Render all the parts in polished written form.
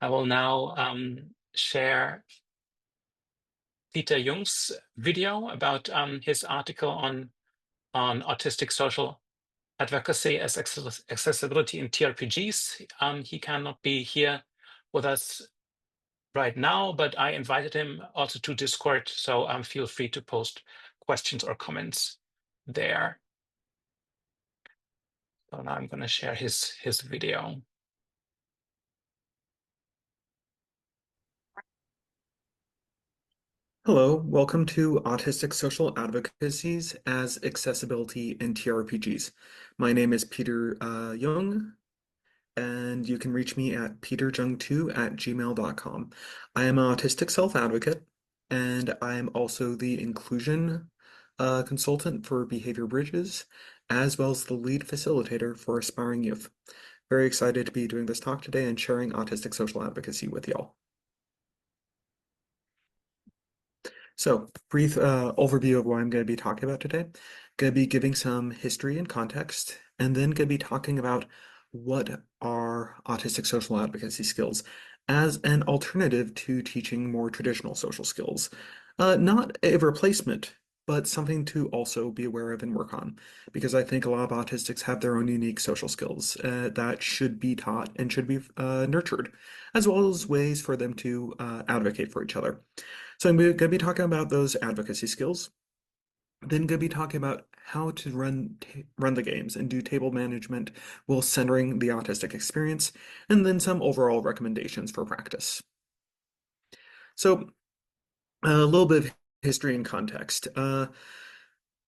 I will now share Peter Jung's video about his article on autistic social advocacy as accessibility in TRPGs. He cannot be here with us right now, but I invited him also to Discord, so feel free to post questions or comments there. So now I'm going to share his video. Hello, welcome to Autistic Social Advocacies as Accessibility in TRPGs. My name is Peter Jung, and you can reach me at peterjung2@gmail.com. I am an autistic self-advocate, and I am also the inclusion consultant for Behavior Bridges, as well as the lead facilitator for Aspiring Youth. Very excited to be doing this talk today and sharing autistic social advocacy with y'all. So, brief overview of what I'm going to be talking about today. Going to be giving some history and context, and then going to be talking about what are autistic social advocacy skills as an alternative to teaching more traditional social skills. Not a replacement, but something to also be aware of and work on, because I think a lot of autistics have their own unique social skills that should be taught and should be nurtured, as well as ways for them to advocate for each other. So I'm going to be talking about those advocacy skills, then going to be talking about how to run the games and do table management while centering the autistic experience, and then some overall recommendations for practice. So a little bit of history and context.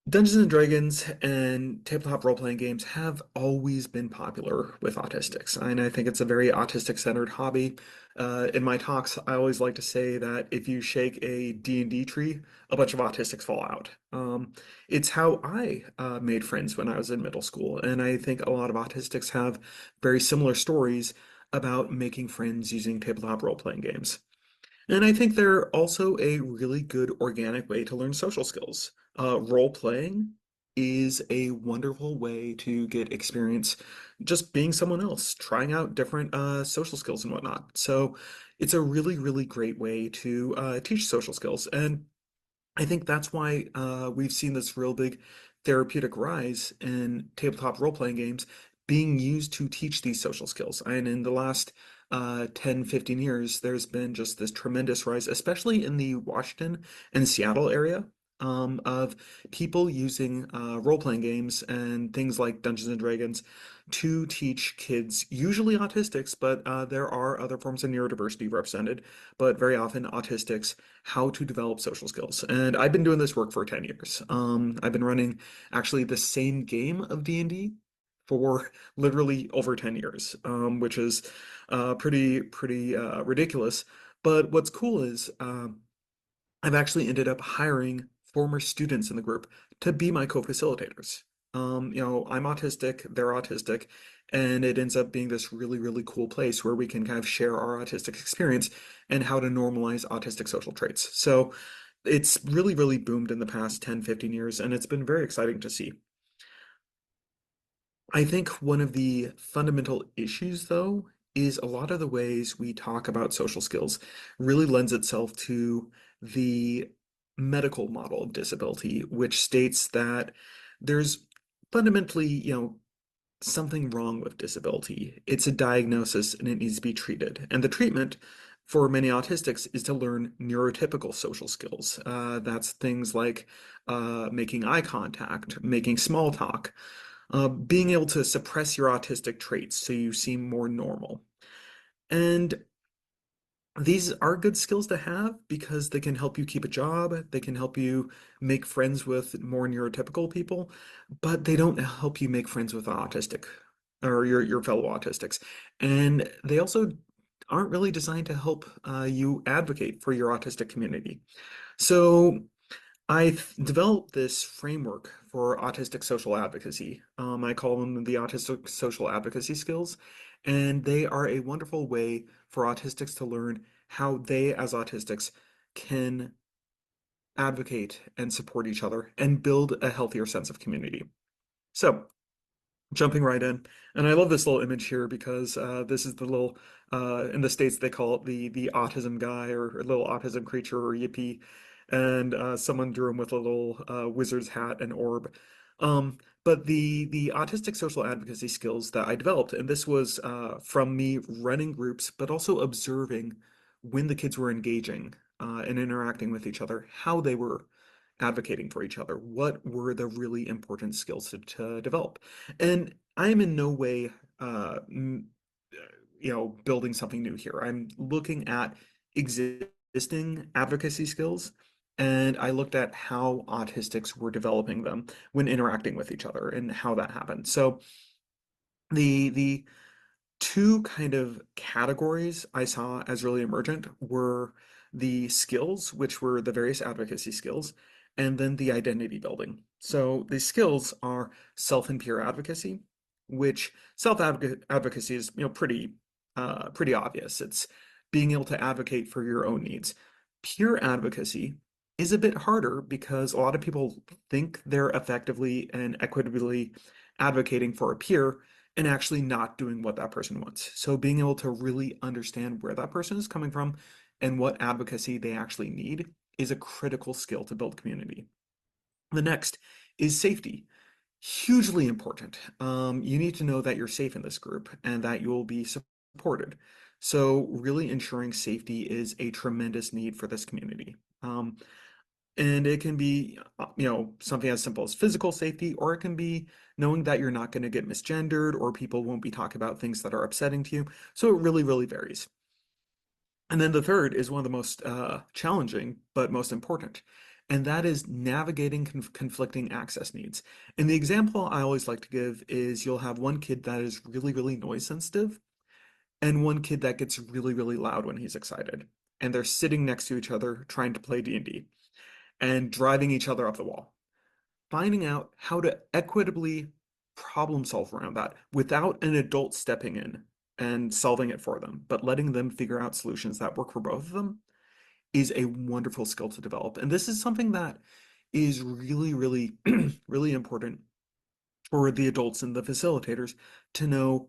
Dungeons and Dragons and tabletop role-playing games have always been popular with autistics, and I think it's a very autistic-centered hobby. In my talks, I always like to say that if you shake a D&D tree, a bunch of autistics fall out. It's how I made friends when I was in middle school, and I think a lot of autistics have very similar stories about making friends using tabletop role-playing games. And I think they're also a really good organic way to learn social skills. Role playing is a wonderful way to get experience just being someone else, trying out different social skills and whatnot. So it's a really, really great way to teach social skills. And I think that's why we've seen this real big therapeutic rise in tabletop role-playing games being used to teach these social skills. And in the last 10, 15 years, there's been just this tremendous rise, especially in the Washington and Seattle area, of people using role-playing games and things like Dungeons and Dragons to teach kids, usually autistics, but there are other forms of neurodiversity represented, but very often autistics, how to develop social skills. And I've been doing this work for 10 years. I've been running actually the same game of D&D for literally over 10 years, which is pretty ridiculous. But what's cool is I've actually ended up hiring former students in the group to be my co-facilitators. I'm autistic, they're autistic, and it ends up being this really, really cool place where we can kind of share our autistic experience and how to normalize autistic social traits. So it's really, really boomed in the past 10, 15 years, and it's been very exciting to see. I think one of the fundamental issues, though, is a lot of the ways we talk about social skills really lends itself to the medical model of disability, which states that there's fundamentally, something wrong with disability. It's a diagnosis and it needs to be treated. And the treatment for many autistics is to learn neurotypical social skills. That's things like making eye contact, making small talk, being able to suppress your autistic traits so you seem more normal. And these are good skills to have because they can help you keep a job, they can help you make friends with more neurotypical people, but they don't help you make friends with autistic or your fellow autistics. And they also aren't really designed to help you advocate for your autistic community. So I've developed this framework for autistic social advocacy. I call them the autistic social advocacy skills, and they are a wonderful way for autistics to learn how they, as autistics, can advocate and support each other and build a healthier sense of community. So, Jumping right in. And I love this little image here because this is the little in the States they call it the autism guy or little autism creature or yippee. And someone drew him with a little wizard's hat and orb. But the autistic social advocacy skills that I developed, and this was from me running groups, but also observing when the kids were engaging and interacting with each other, how they were advocating for each other, what were the really important skills to develop. And I'm in no way, uh, m- building something new here. I'm looking at existing advocacy skills, and I looked at how autistics were developing them when interacting with each other and how that happened. So the two kind of categories I saw as really emergent were the skills, which were the various advocacy skills, and then the identity building. So the skills are self and peer advocacy, which self advocacy is pretty obvious. It's being able to advocate for your own needs. Peer advocacy is a bit harder because a lot of people think they're effectively and equitably advocating for a peer and actually not doing what that person wants. So being able to really understand where that person is coming from and what advocacy they actually need is a critical skill to build community. The next is safety. Hugely important. You need to know that you're safe in this group and that you will be supported. So really ensuring safety is a tremendous need for this community. And it can be, something as simple as physical safety, or it can be knowing that you're not going to get misgendered or people won't be talking about things that are upsetting to you. So it really, really varies. And then the third is one of the most challenging, but most important, and that is navigating conflicting access needs. And the example I always like to give is you'll have one kid that is really, really noise sensitive, and one kid that gets really, really loud when he's excited. And they're sitting next to each other trying to play D&D and driving each other up the wall. Finding out how to equitably problem solve around that without an adult stepping in and solving it for them, but letting them figure out solutions that work for both of them is a wonderful skill to develop. And this is something that is really, really, really important for the adults and the facilitators to know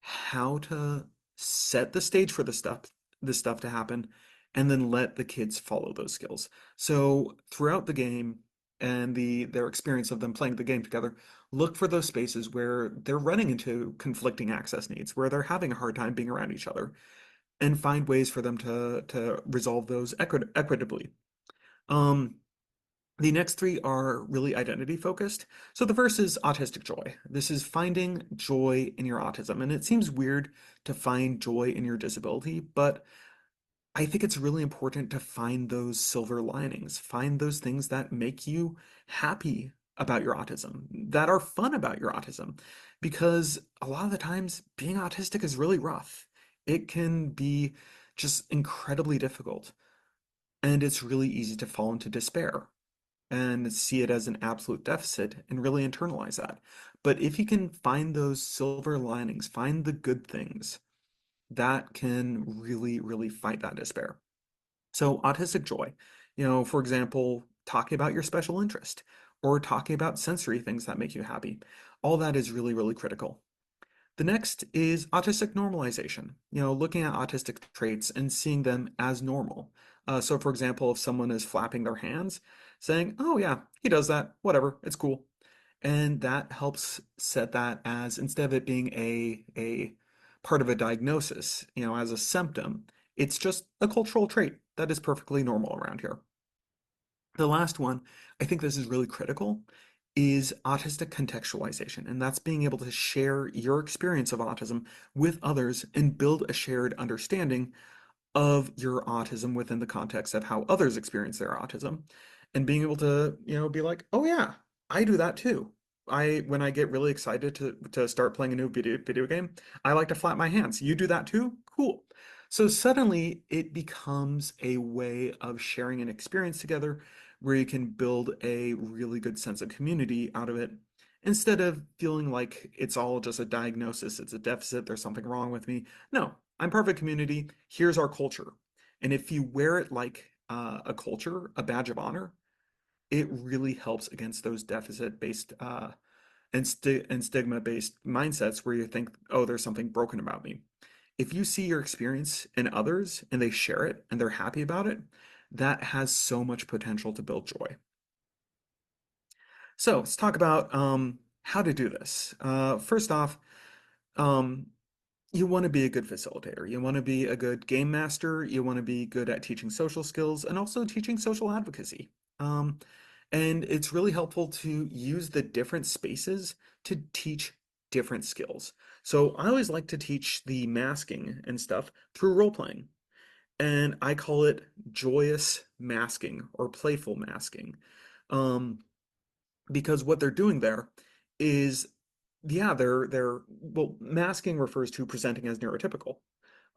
how to set the stage for the stuff to happen, and then let the kids follow those skills. So throughout the game and their experience of them playing the game together, look for those spaces where they're running into conflicting access needs, where they're having a hard time being around each other, and find ways for them to resolve those equitably. Um, the next three are really identity focused. So the first is autistic joy. This is finding joy in your autism. And it seems weird to find joy in your disability, but I think it's really important to find those silver linings, find those things that make you happy about your autism, that are fun about your autism, because a lot of the times being autistic is really rough. It can be just incredibly difficult, and it's really easy to fall into despair and see it as an absolute deficit and really internalize that. But if you can find those silver linings, find the good things, that can really, really fight that despair. So, autistic joy, for example, talking about your special interest or talking about sensory things that make you happy, all that is really, really critical. The next is autistic normalization, looking at autistic traits and seeing them as normal. So, for example, if someone is flapping their hands, saying, oh, yeah, he does that, whatever, it's cool. And that helps set that as, instead of it being a part of a diagnosis, as a symptom, it's just a cultural trait that is perfectly normal around here. The last one, I think this is really critical, is autistic contextualization. And that's being able to share your experience of autism with others and build a shared understanding of your autism within the context of how others experience their autism, and being able to, be like, oh yeah, I do that too. When I get really excited to start playing a new video game, I like to flap my hands. You do that too? Cool. So suddenly it becomes a way of sharing an experience together where you can build a really good sense of community out of it, instead of feeling like it's all just a diagnosis, it's a deficit, there's something wrong with me. No, I'm part of a community. Here's our culture. And if you wear it like a culture, a badge of honor, it really helps against those deficit-based and stigma-based mindsets where you think, oh, there's something broken about me. If you see your experience in others and they share it and they're happy about it, that has so much potential to build joy. So let's talk about how to do this. First off, um, you want to be a good facilitator. You want to be a good game master. You want to be good at teaching social skills and also teaching social advocacy. Um, and it's really helpful to use the different spaces to teach different skills. So I always like to teach the masking and stuff through role playing. And I call it joyous masking or playful masking. Um, because what they're doing there is, yeah, they're well, masking refers to presenting as neurotypical,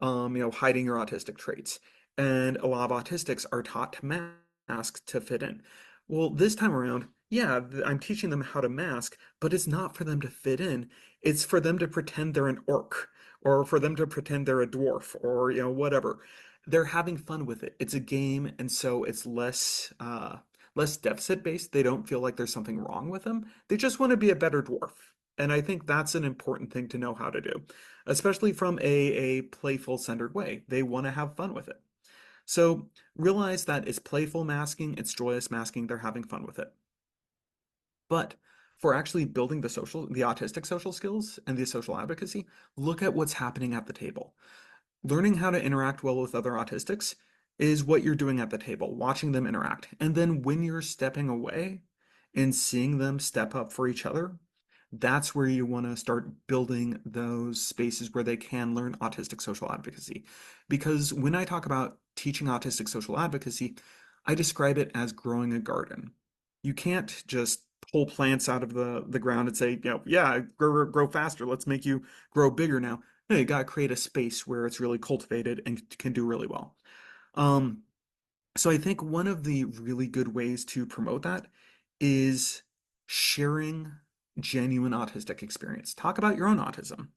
hiding your autistic traits. And a lot of autistics are taught to mask to fit in. Well, this time around, yeah, I'm teaching them how to mask, but it's not for them to fit in. It's for them to pretend they're an orc, or for them to pretend they're a dwarf, or whatever. They're having fun with it. It's a game, and so it's less deficit based. They don't feel like there's something wrong with them. They just want to be a better dwarf. And I think that's an important thing to know how to do, especially from a playful centered way. They want to have fun with it. So realize that it's playful masking, it's joyous masking, they're having fun with it. But for actually building the autistic social skills and the social advocacy, look at what's happening at the table. Learning how to interact well with other autistics is what you're doing at the table, watching them interact. And then when you're stepping away and seeing them step up for each other, that's where you want to start building those spaces where they can learn autistic social advocacy. Because when I talk about teaching autistic social advocacy, I describe it as growing a garden. You can't just pull plants out of the ground and say, yeah, grow faster. Let's make you grow bigger now. No, you got to create a space where it's really cultivated and can do really well. Um, so I think one of the really good ways to promote that is sharing genuine autistic experience. Talk about your own autism.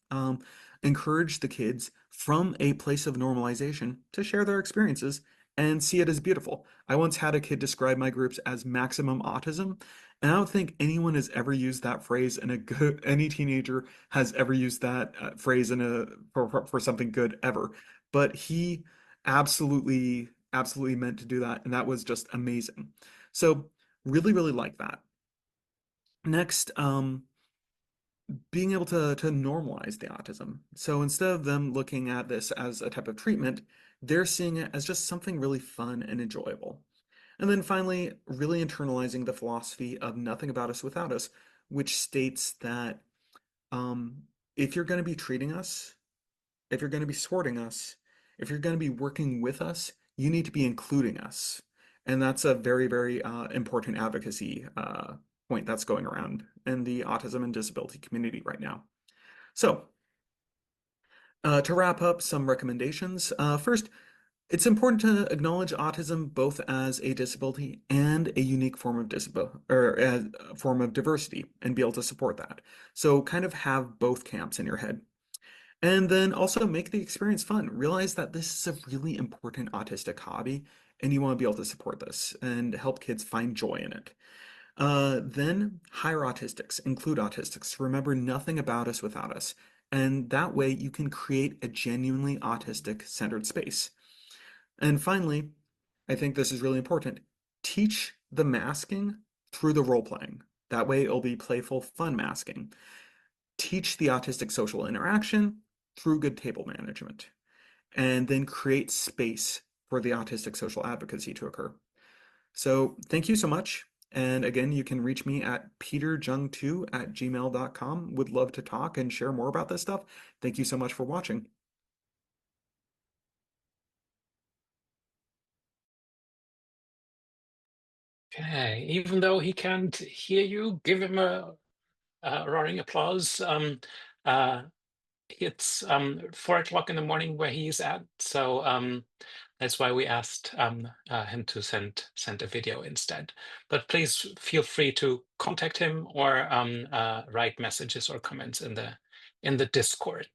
Encourage the kids from a place of normalization to share their experiences and see it as beautiful. I once had a kid describe my groups as maximum autism, and I don't think anyone has ever used that phrase in a good, any teenager has ever used that phrase in for something good ever. But he absolutely meant to do that, and that was just amazing. So really, really like that. Next, being able to normalize the autism. So instead of them looking at this as a type of treatment, they're seeing it as just something really fun and enjoyable. And then finally, really internalizing the philosophy of nothing about us without us, which states that um, if you're going to be treating us, if you're going to be sorting us, if you're going to be working with us, you need to be including us. And that's a very, very important advocacy point that's going around in the autism and disability community right now. So, to wrap up, some recommendations. First, it's important to acknowledge autism both as a disability and a unique form of disability or a form of diversity and be able to support that. So, kind of have both camps in your head. And then also make the experience fun. Realize that this is a really important autistic hobby and you want to be able to support this and help kids find joy in it. Then hire autistics, include autistics. Remember nothing about us without us. And that way you can create a genuinely autistic centered space. And finally, I think this is really important. Teach the masking through the role playing. That way it'll be playful, fun masking. Teach the autistic social interaction through good table management, and then create space for the autistic social advocacy to occur. So thank you so much. And again, you can reach me at peterjung2@gmail.com. Would love to talk and share more about this stuff. Thank you so much for watching. Okay, even though he can't hear you, give him a roaring applause. Uh, it's 4 o'clock in the morning where he's at, so that's why we asked him to send a video instead. But please feel free to contact him or write messages or comments in the Discord.